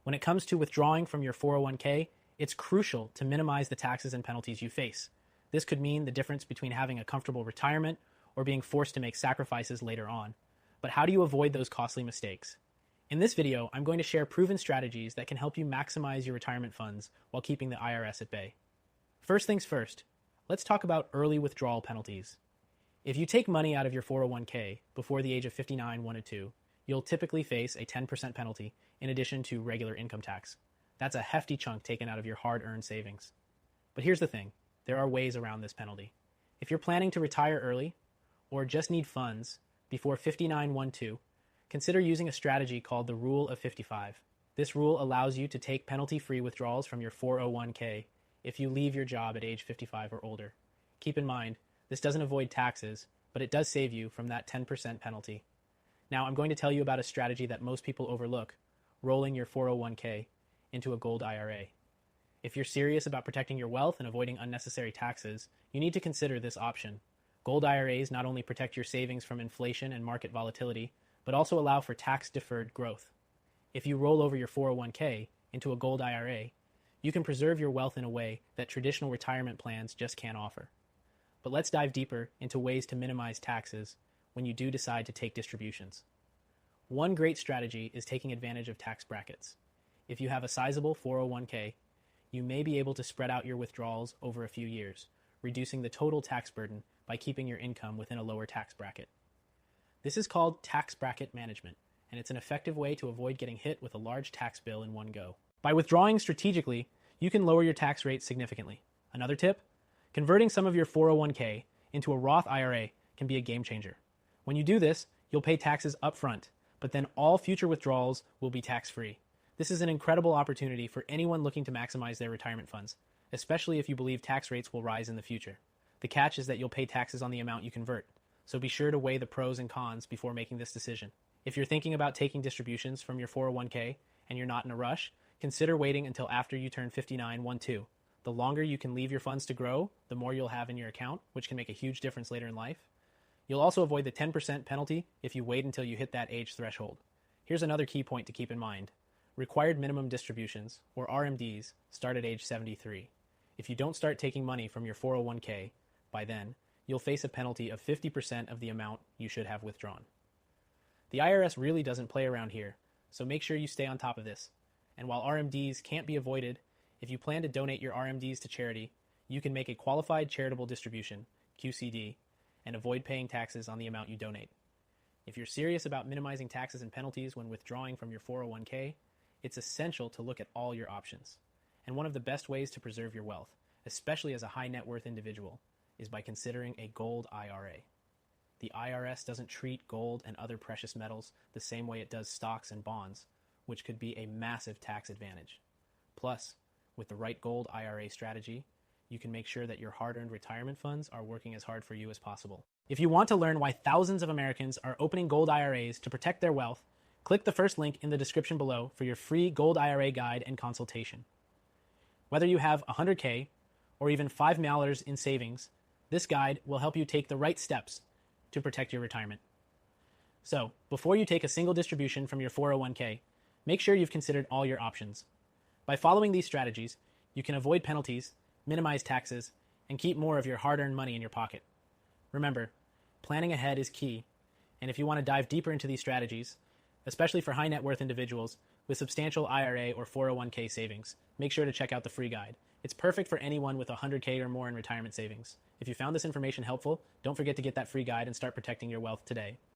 When it comes to withdrawing from your 401k, it's crucial to minimize the taxes and penalties you face. This could mean the difference between having a comfortable retirement or being forced to make sacrifices later on. But how do you avoid those costly mistakes? In this video, I'm going to share proven strategies that can help you maximize your retirement funds while keeping the IRS at bay. First things first, let's talk about early withdrawal penalties. If you take money out of your 401k before the age of 59, 1 or 2, you'll typically face a 10% penalty in addition to regular income tax. That's a hefty chunk taken out of your hard-earned savings. But here's the thing, there are ways around this penalty. If you're planning to retire early or just need funds before 59, 1, 2, consider using a strategy called the Rule of 55. This rule allows you to take penalty-free withdrawals from your 401k if you leave your job at age 55 or older. Keep in mind, this doesn't avoid taxes, but it does save you from that 10% penalty. Now, I'm going to tell you about a strategy that most people overlook, rolling your 401k into a gold IRA. If you're serious about protecting your wealth and avoiding unnecessary taxes, you need to consider this option. Gold IRAs not only protect your savings from inflation and market volatility, but also allow for tax-deferred growth. If you roll over your 401k into a gold IRA, you can preserve your wealth in a way that traditional retirement plans just can't offer. But let's dive deeper into ways to minimize taxes when you do decide to take distributions. One great strategy is taking advantage of tax brackets. If you have a sizable 401k, you may be able to spread out your withdrawals over a few years, reducing the total tax burden by keeping your income within a lower tax bracket. This is called tax bracket management, and it's an effective way to avoid getting hit with a large tax bill in one go. By withdrawing strategically, you can lower your tax rate significantly. Another tip? Converting some of your 401k into a Roth IRA can be a game changer. When you do this, you'll pay taxes up front, but then all future withdrawals will be tax-free. This is an incredible opportunity for anyone looking to maximize their retirement funds, especially if you believe tax rates will rise in the future. The catch is that you'll pay taxes on the amount you convert, so be sure to weigh the pros and cons before making this decision. If you're thinking about taking distributions from your 401k and you're not in a rush, consider waiting until after you turn 59, 1, 2. The longer you can leave your funds to grow, the more you'll have in your account, which can make a huge difference later in life. You'll also avoid the 10% penalty if you wait until you hit that age threshold. Here's another key point to keep in mind. Required minimum distributions, or RMDs, start at age 73. If you don't start taking money from your 401k by then, you'll face a penalty of 50% of the amount you should have withdrawn. The IRS really doesn't play around here, so make sure you stay on top of this. And while RMDs can't be avoided, if you plan to donate your RMDs to charity, you can make a qualified charitable distribution, QCD, and avoid paying taxes on the amount you donate. If you're serious about minimizing taxes and penalties when withdrawing from your 401k, it's essential to look at all your options. And one of the best ways to preserve your wealth, especially as a high net worth individual, is by considering a gold IRA. The IRS doesn't treat gold and other precious metals the same way it does stocks and bonds, which could be a massive tax advantage. Plus, with the right gold IRA strategy, you can make sure that your hard-earned retirement funds are working as hard for you as possible. If you want to learn why thousands of Americans are opening gold IRAs to protect their wealth, click the first link in the description below for your free gold IRA guide and consultation. Whether you have 100K or even $5 in savings, this guide will help you take the right steps to protect your retirement. So, before you take a single distribution from your 401k, make sure you've considered all your options. By following these strategies, you can avoid penalties, minimize taxes, and keep more of your hard-earned money in your pocket. Remember, planning ahead is key, and if you want to dive deeper into these strategies, especially for high net worth individuals with substantial IRA or 401k savings, make sure to check out the free guide. It's perfect for anyone with 100K or more in retirement savings. If you found this information helpful, don't forget to get that free guide and start protecting your wealth today.